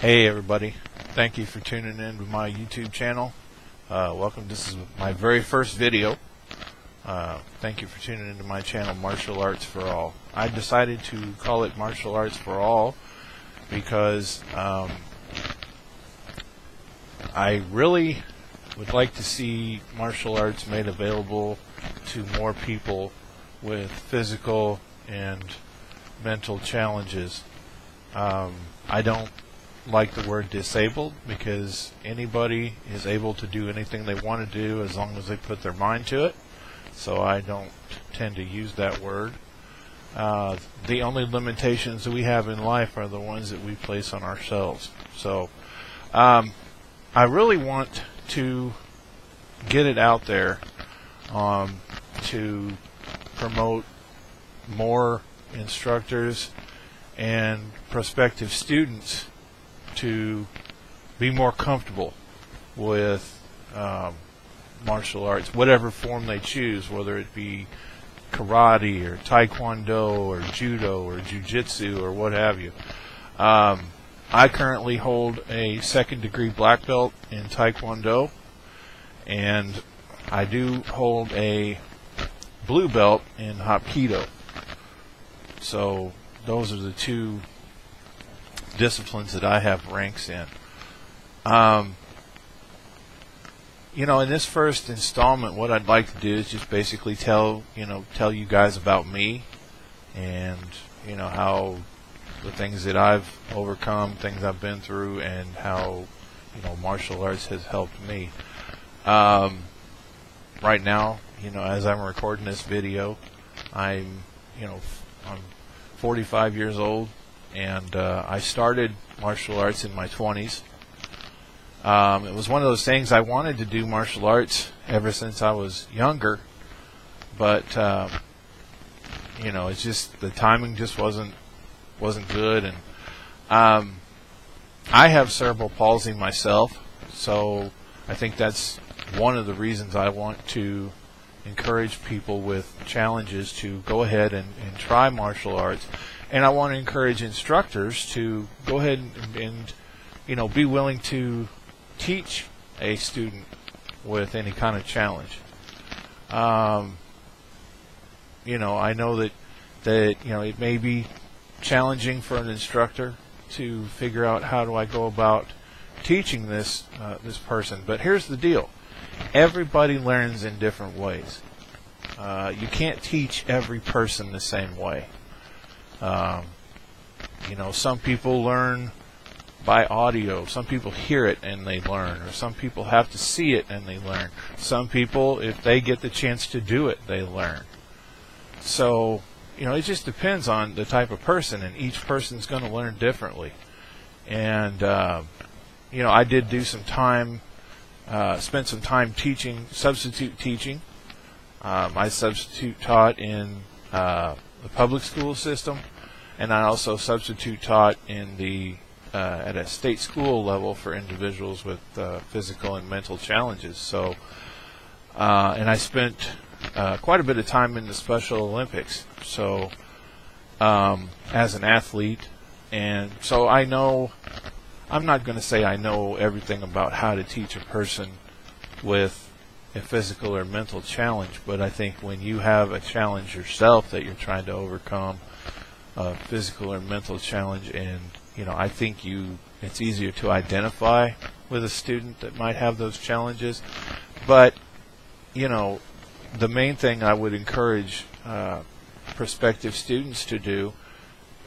Hey everybody, thank you for tuning in to my YouTube channel. Welcome, this is my very first video. Thank you for tuning into my channel, Martial Arts for All. I decided to call it Martial Arts for All because I really would like to see martial arts made available to more people with physical and mental challenges. I don't like the word disabled because anybody is able to do anything they want to do as long as they put their mind to it, so I don't tend to use that word. The only limitations that we have in life are the ones that we place on ourselves. So I really want to get it out there to promote more instructors and prospective students to be more comfortable with martial arts, whatever form they choose, whether it be karate or taekwondo or judo or jiu-jitsu or what have you. I currently hold a second-degree black belt in taekwondo, and I do hold a blue belt in hapkido. So those are the two disciplines that I have ranks in. In this first installment, what I'd like to do is just basically tell you guys about me and how the things that I've overcome, things I've been through, and how martial arts has helped me. Right now, as I'm recording this video, I'm 45 years old, and I started martial arts in my 20s. It was one of those things, I wanted to do martial arts ever since I was younger, but it's just the timing just wasn't good, and I have cerebral palsy myself, so I think that's one of the reasons I want to encourage people with challenges to go ahead and try martial arts. And I want to encourage instructors to go ahead and be willing to teach a student with any kind of challenge. I know that it may be challenging for an instructor to figure out how do I go about teaching this person. But here's the deal: everybody learns in different ways. You can't teach every person the same way. Some people learn by audio, some people hear it and they learn, or some people have to see it and they learn. Some people, if they get the chance to do it, they learn. So, it just depends on the type of person, and each person's going to learn differently. And, I did do some time, spent some time teaching, substitute teaching. I substitute taught in the public school system, and I also substitute taught in the at a state school level for individuals with physical and mental challenges. So, and I spent quite a bit of time in the Special Olympics. So, as an athlete, and so I know. I'm not going to say I know everything about how to teach a person with a physical or mental challenge, but I think when you have a challenge yourself that you're trying to overcome, a physical or mental challenge, and I think it's easier to identify with a student that might have those challenges. But the main thing I would encourage prospective students to do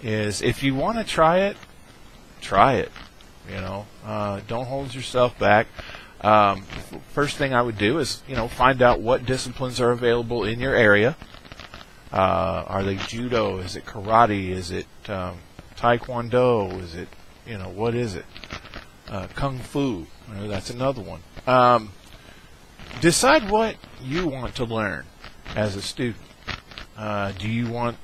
is, if you want to try it, try it. Don't hold yourself back. First thing I would do is find out what disciplines are available in your area. Are they judo? Is it karate? Is it taekwondo? Is it what is it? Kung fu. That's another one. Decide what you want to learn as a student. Do you want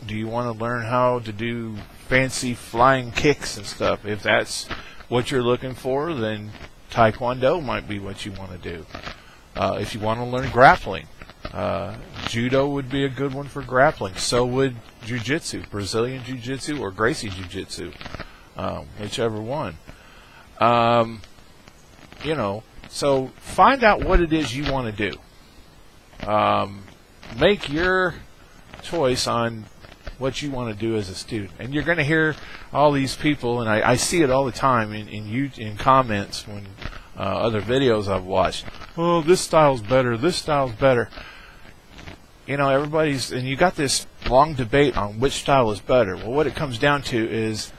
to learn how to do fancy flying kicks and stuff? If that's what you're looking for, then taekwondo might be what you want to do. If you want to learn grappling, judo would be a good one for grappling. So would jiu-jitsu, Brazilian jiu-jitsu or Gracie jiu-jitsu. whichever one. So find out what it is you want to do. Make your choice on what you want to do as a student. And you're going to hear all these people, and I see it all the time in comments when other videos I've watched. Oh, this style's better. This style's better. Everybody's, and you got this long debate on which style is better. Well, what it comes down to is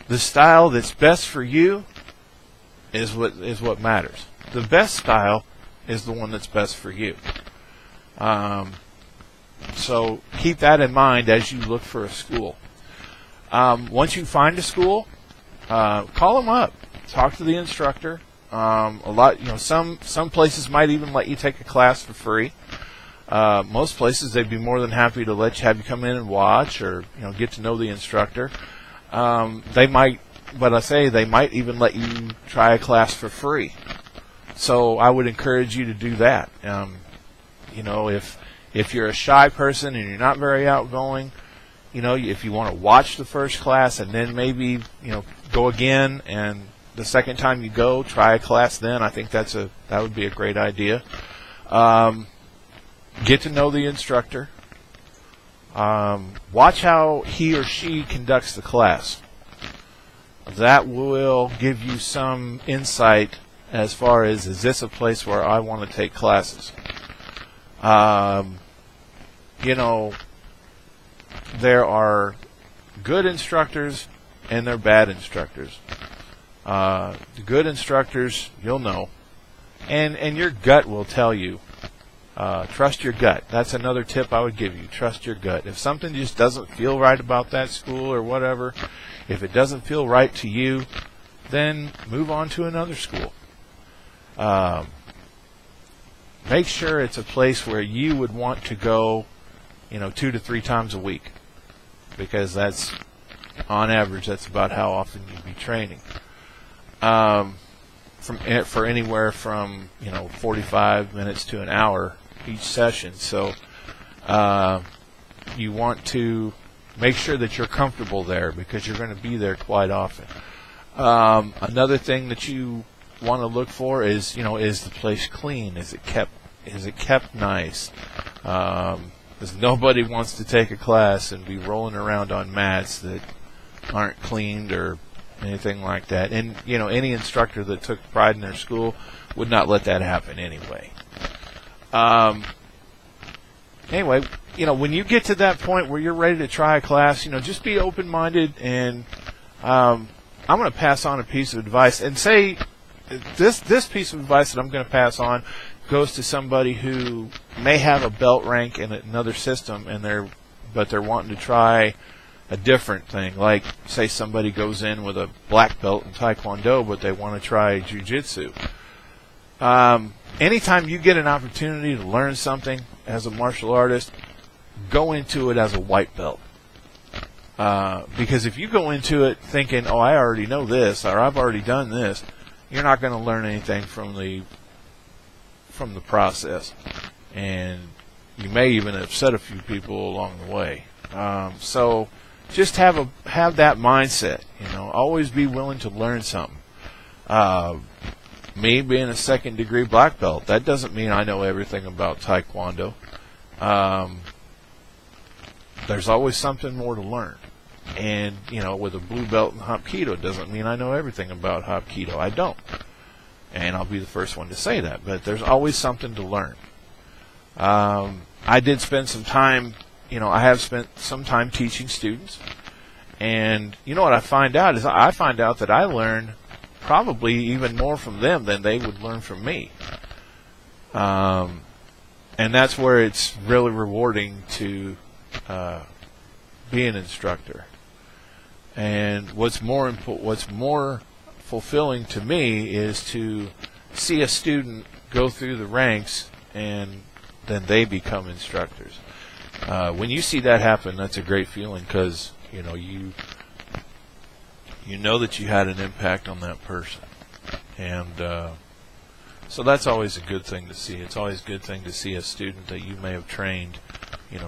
the style that's best for you is what matters. The best style is the one that's best for you. So keep that in mind as you look for a school. Once you find a school, call them up, talk to the instructor. Some places might even let you take a class for free. Most places they'd be more than happy to have you come in and watch, or get to know the instructor. They might even let you try a class for free. So I would encourage you to do that. If you're a shy person and you're not very outgoing, if you want to watch the first class and then maybe go again, and the second time you go, try a class then, I think that would be a great idea. Get to know the instructor. Watch how he or she conducts the class. That will give you some insight as far as, is this a place where I want to take classes? There are good instructors and there are bad instructors. The good instructors, you'll know, and your gut will tell you. Trust your gut. That's another tip I would give you. Trust your gut. If something just doesn't feel right about that school or whatever, if it doesn't feel right to you, then move on to another school. Make sure it's a place where you would want to go, 2 to 3 times a week, because that's, on average, that's about how often you'd be training. For anywhere from 45 minutes to an hour each session. So you want to make sure that you're comfortable there, because you're going to be there quite often. Another thing that you want to look for is, is the place clean? Is it kept nice? Because nobody wants to take a class and be rolling around on mats that aren't cleaned or anything like that. And any instructor that took pride in their school would not let that happen anyway. When you get to that point where you're ready to try a class, just be open-minded. And I'm going to pass on a piece of advice, and say this piece of advice that I'm going to pass on goes to somebody who may have a belt rank in another system, but they're wanting to try a different thing. Like, say somebody goes in with a black belt in Taekwondo, but they want to try Jiu-Jitsu. Anytime you get an opportunity to learn something as a martial artist, go into it as a white belt. Because if you go into it thinking, oh, I already know this, or I've already done this, you're not going to learn anything from the process. And you may even upset a few people along the way. So just have that mindset. Always be willing to learn something. Me being a second-degree black belt, that doesn't mean I know everything about Taekwondo. There's always something more to learn. And, with a blue belt in Hapkido, doesn't mean I know everything about Hapkido. I don't. And I'll be the first one to say that. But there's always something to learn. I did spend some time, I have spent some time teaching students. And what I find out is that I learn probably even more from them than they would learn from me. And that's where it's really rewarding to be an instructor. And what's more fulfilling to me is to see a student go through the ranks and then they become instructors. When you see that happen, that's a great feeling, because you know that you had an impact on that person. And so that's always a good thing to see. It's always a good thing to see a student that you may have trained,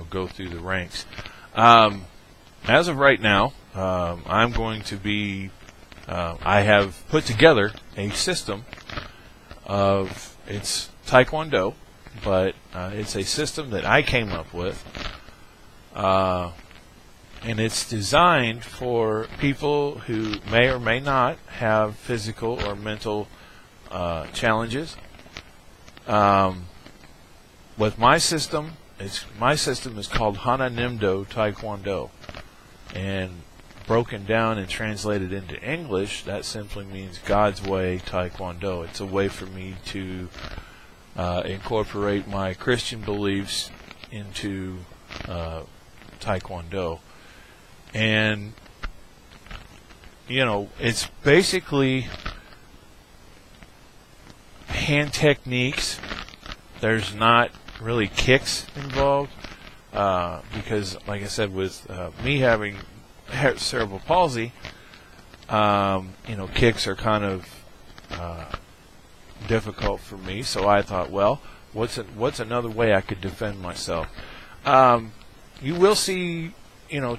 go through the ranks. as of right now, I'm going to be. I have put together a system of it's Taekwondo, but it's a system that I came up with, and it's designed for people who may or may not have physical or mental challenges. With my system, my system is called Hana Nimdo Taekwondo, and broken down and translated into English, that simply means God's Way Taekwondo. It's a way for me to incorporate my Christian beliefs into Taekwondo. And, it's basically hand techniques. There's not really kicks involved because, like I said, with me having cerebral palsy, kicks are kind of difficult for me. So I thought, well, what's another way I could defend myself? You will see,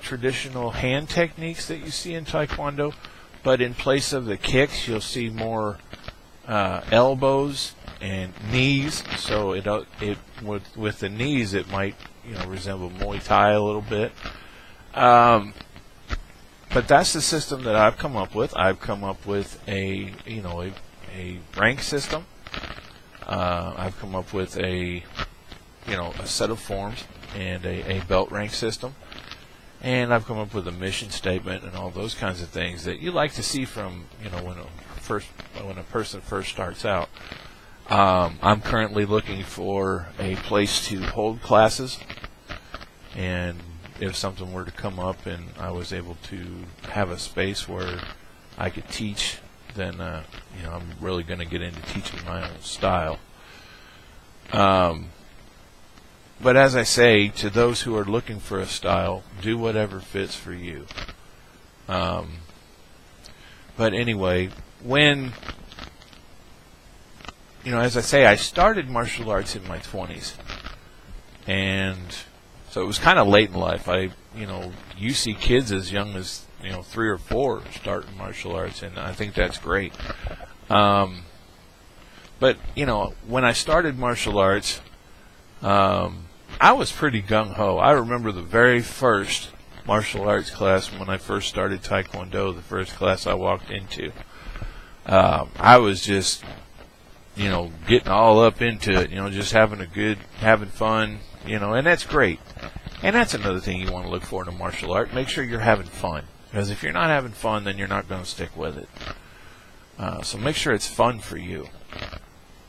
traditional hand techniques that you see in Taekwondo, but in place of the kicks, you'll see more elbows and knees. So with the knees, it might resemble Muay Thai a little bit. But that's the system that I've come up with. I've come up with a rank system. I've come up with a set of forms and a belt rank system. And I've come up with a mission statement and all those kinds of things that you like to see from when a person first starts out. I'm currently looking for a place to hold classes, and if something were to come up and I was able to have a space where I could teach, then I'm really going to get into teaching my own style. But as I say, to those who are looking for a style, do whatever fits for you. But anyway, when, as I say, I started martial arts in my 20s. And so it was kind of late in life. You see kids as young as, 3 or 4 starting martial arts, and I think that's great. But, when I started martial arts, I was pretty gung-ho. I remember the very first martial arts class when I first started Taekwondo, the first class I walked into. I was just, getting all up into it, just having fun, and that's great. And that's another thing you want to look for in a martial art. Make sure you're having fun. Because if you're not having fun, then you're not going to stick with it. So make sure it's fun for you.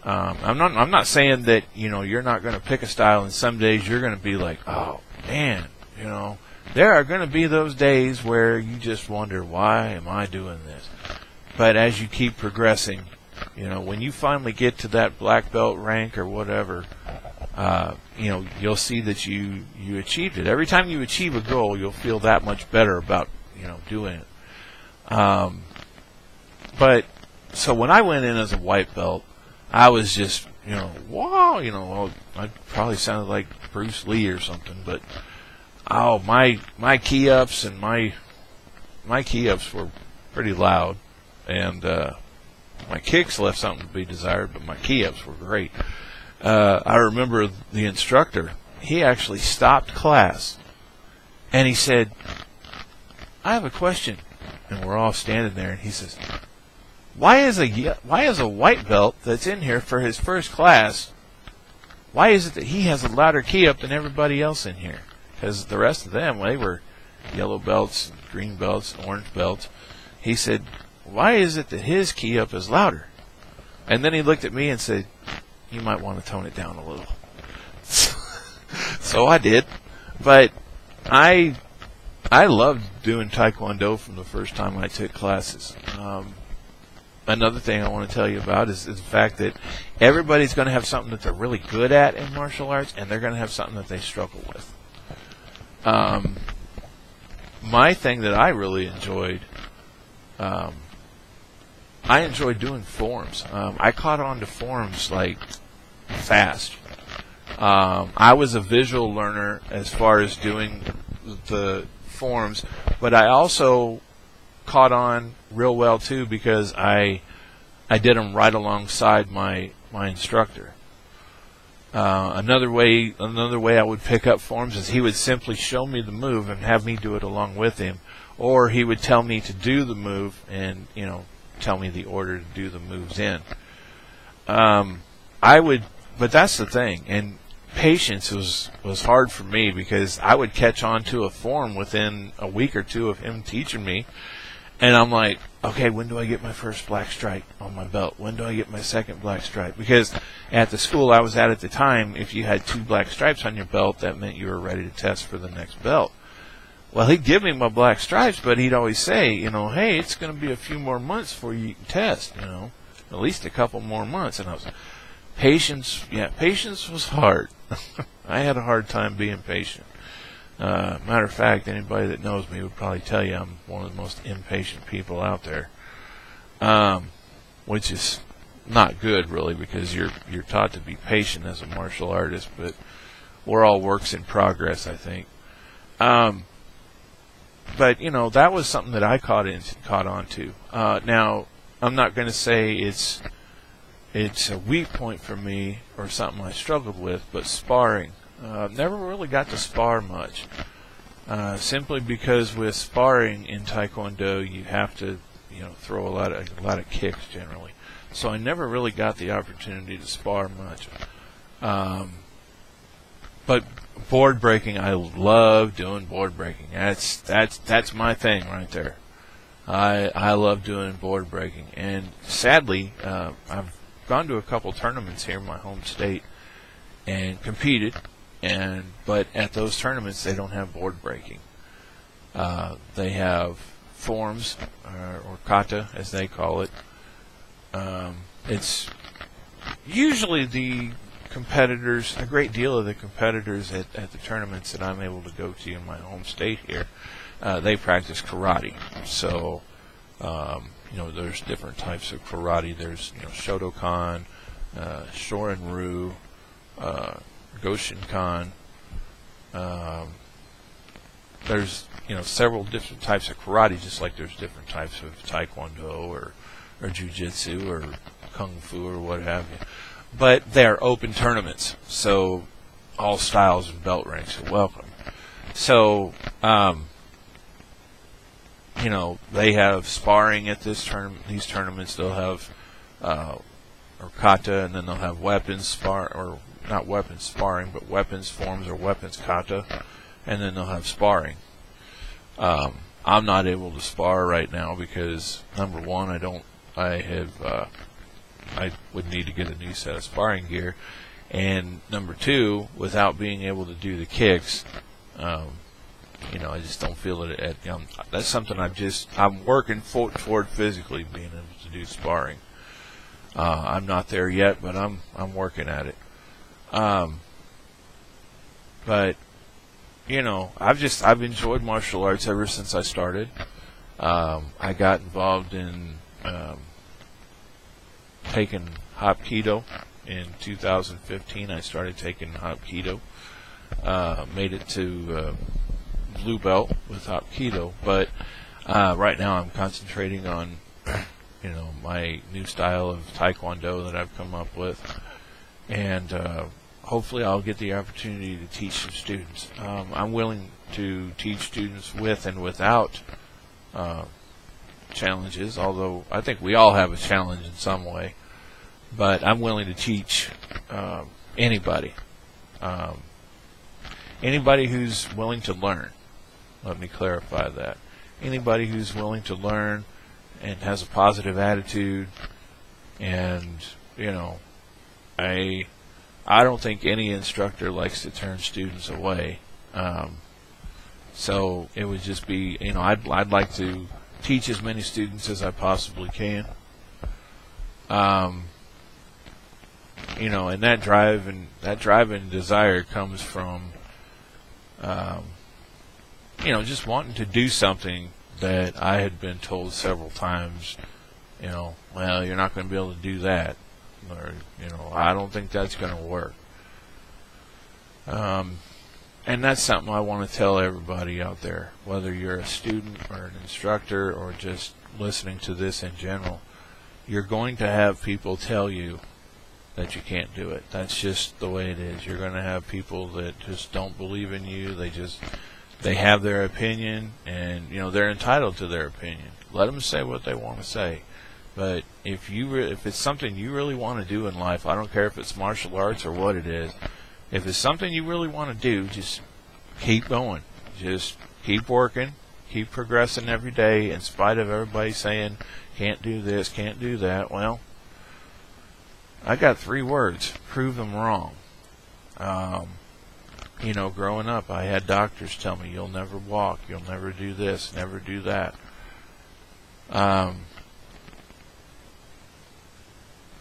I'm not saying that, you're not going to pick a style and some days you're going to be like, oh, man, there are going to be those days where you just wonder, why am I doing this? But as you keep progressing, when you finally get to that black belt rank or whatever, you'll see that you achieved it. Every time you achieve a goal, you'll feel that much better about, doing it. But, so when I went in as a white belt, I was just, wow, I probably sounded like Bruce Lee or something, but, my key-ups and my key-ups were pretty loud, and, my kicks left something to be desired, but my key-ups were great. I remember the instructor, he actually stopped class, and he said, I have a question. And we're all standing there, and he says, why is a white belt that's in here for his first class, why is it that he has a louder key up than everybody else in here? Because the rest of them, they were yellow belts, green belts, orange belts. He said, why is it that his key up is louder? And then he looked at me and said, you might want to tone it down a little. So I did. But I loved doing Taekwondo from the first time I took classes. Another thing I want to tell you about is the fact that everybody's going to have something that they're really good at in martial arts, and they're going to have something that they struggle with. My thing that I really enjoyed, I enjoyed doing forms. I caught on to forms like fast. I was a visual learner as far as doing the forms, but I also caught on real well too because I did them right alongside my instructor. Another way I would pick up forms is he would simply show me the move and have me do it along with him, or he would tell me to do the move and tell me the order to do the moves in. But that's the thing, and patience was hard for me because I would catch on to a form within a week or two of him teaching me, and I'm like, okay, when do I get my first black stripe on my belt? When do I get my second black stripe? Because at the school I was at the time, if you had 2 black stripes on your belt, that meant you were ready to test for the next belt. Well, he'd give me my black stripes, but he'd always say, hey, it's going to be a few more months before you can test, at least a couple more months. And I was, patience was hard. I had a hard time being patient. Matter of fact, anybody that knows me would probably tell you I'm one of the most impatient people out there, which is not good, really, because you're taught to be patient as a martial artist, but we're all works in progress, I think. But that was something that I caught on to. Now, I'm not going to say it's a weak point for me or something I struggled with, but sparring. Never really got to spar much, simply because with sparring in Taekwondo you have to throw a lot of kicks generally. So I never really got the opportunity to spar much. But board breaking, I love doing board breaking. That's my thing right there. I love doing board breaking, and sadly, I've gone to a couple tournaments here in my home state and competed. But at those tournaments, they don't have board breaking. They have forms, or kata, as they call it. It's usually the competitors, a great deal of the competitors at the tournaments that I'm able to go to in my home state here, they practice karate. So, there's different types of karate. There's, Shotokan, Shorin-ryu, Goshinkan. There's several different types of karate, just like there's different types of Taekwondo or Jiu-Jitsu or Kung Fu or what have you. But they are open tournaments, so all styles and belt ranks are welcome. So, they have sparring at these tournaments. They'll have or kata, and then they'll have weapons not weapons sparring, but weapons forms or weapons kata, and then they'll have sparring. I'm not able to spar right now because, number one, I would need to get a new set of sparring gear, and number two, without being able to do the kicks, I just don't feel it. That's something I'm working toward physically being able to do sparring. I'm not there yet, but I'm working at it. But I've enjoyed martial arts ever since I started. I got involved in taking Hapkido in 2015. I started taking Hapkido. Made it to blue belt with Hapkido, but right now I'm concentrating on my new style of Taekwondo that I've come up with, and hopefully I'll get the opportunity to teach some students. I'm willing to teach students with and without challenges, although I think we all have a challenge in some way, but I'm willing to teach anybody. Anybody who's willing to learn. Let me clarify that. Anybody who's willing to learn and has a positive attitude, and I don't think any instructor likes to turn students away. So it would just be, I'd like to teach as many students as I possibly can. And that drive and desire comes from just wanting to do something that I had been told several times, well, you're not going to be able to do that, or, I don't think that's going to work. And that's something I want to tell everybody out there, whether you're a student or an instructor or just listening to this in general. You're going to have people tell you that you can't do it. That's just the way it is. You're going to have people that just don't believe in you. They have their opinion, and they're entitled to their opinion. Let them say what they want to say. But if it's something you really want to do in life, I don't care if it's martial arts or what it is. If it's something you really want to do, just keep going. Just keep working. Keep progressing every day in spite of everybody saying, can't do this, can't do that. Well, I got 3 words. Prove them wrong. Growing up, I had doctors tell me, you'll never walk, you'll never do this, never do that. And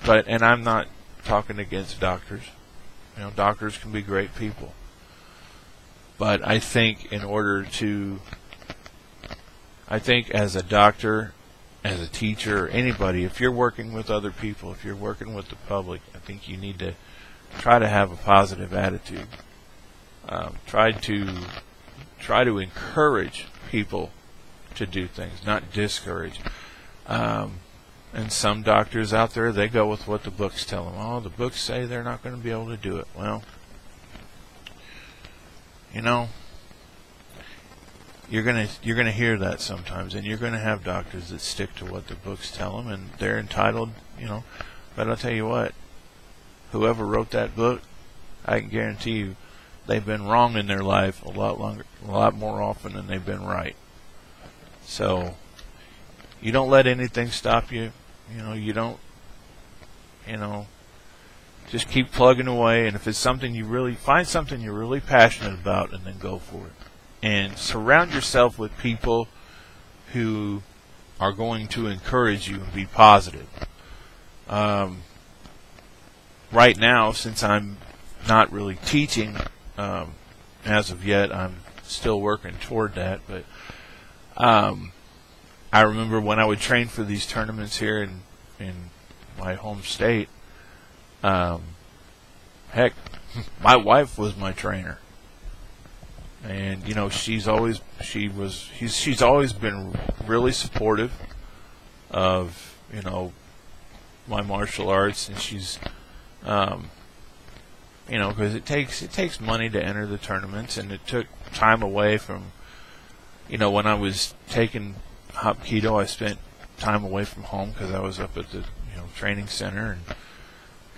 I'm not talking against doctors. Doctors can be great people. But I think as a doctor, as a teacher, anybody, if you're working with other people, if you're working with the public, I think you need to try to have a positive attitude. Try to encourage people to do things, not discourage. And some doctors out there, they go with what the books tell them. Oh, the books say they're not going to be able to do it. Well, you're gonna hear that sometimes, and you're gonna have doctors that stick to what the books tell them, and they're entitled. But I'll tell you what, whoever wrote that book, I can guarantee you, they've been wrong in their life a lot more often than they've been right. So you don't let anything stop you. You don't. Just keep plugging away, and if it's something find something you're really passionate about, and then go for it. And surround yourself with people who are going to encourage you and be positive. Right now, since I'm not really teaching as of yet, I'm still working toward that. But I remember when I would train for these tournaments here in my home state. Heck, my wife was my trainer. And she's always been really supportive of my martial arts, and she's because it takes money to enter the tournaments, and it took time away from when I was taking Hapkido, I spent time away from home because I was up at the training center,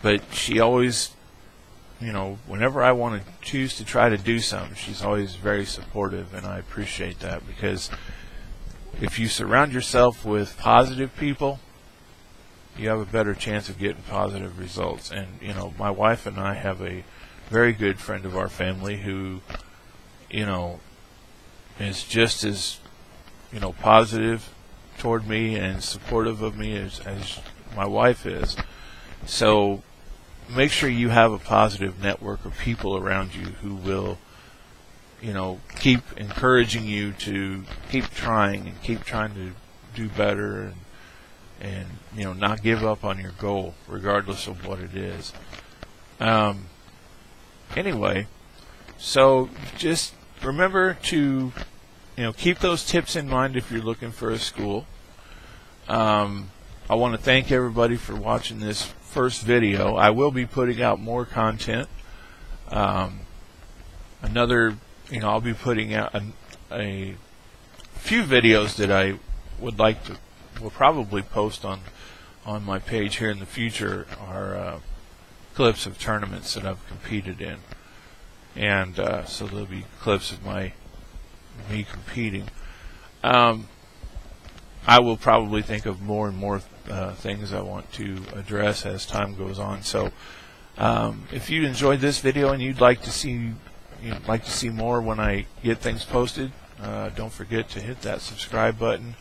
but she always, whenever I want to choose to try to do something, she's always very supportive, and I appreciate that, because if you surround yourself with positive people, you have a better chance of getting positive results. And my wife and I have a very good friend of our family who is just as positive toward me and supportive of me as my wife is. So make sure you have a positive network of people around you who will keep encouraging you to keep trying to do better, and not give up on your goal regardless of what it is. Anyway, so just remember to keep those tips in mind if you're looking for a school. I want to thank everybody for watching this first video. I will be putting out more content. I'll be putting out a few videos that I will probably post on my page here in the future are clips of tournaments that I've competed in, and so there'll be clips of me competing. I will probably think of more and more things I want to address as time goes on. So if you enjoyed this video and you'd like to see more when I get things posted, don't forget to hit that subscribe button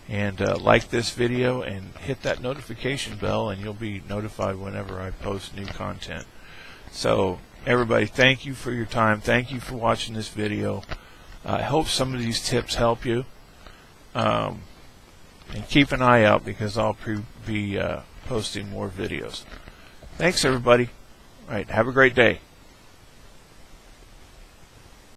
and like this video and hit that notification bell, and you'll be notified whenever I post new content. So everybody, thank you for your time. Thank you for watching this video. I hope some of these tips help you. And keep an eye out, because I'll be posting more videos. Thanks, everybody. All right, have a great day.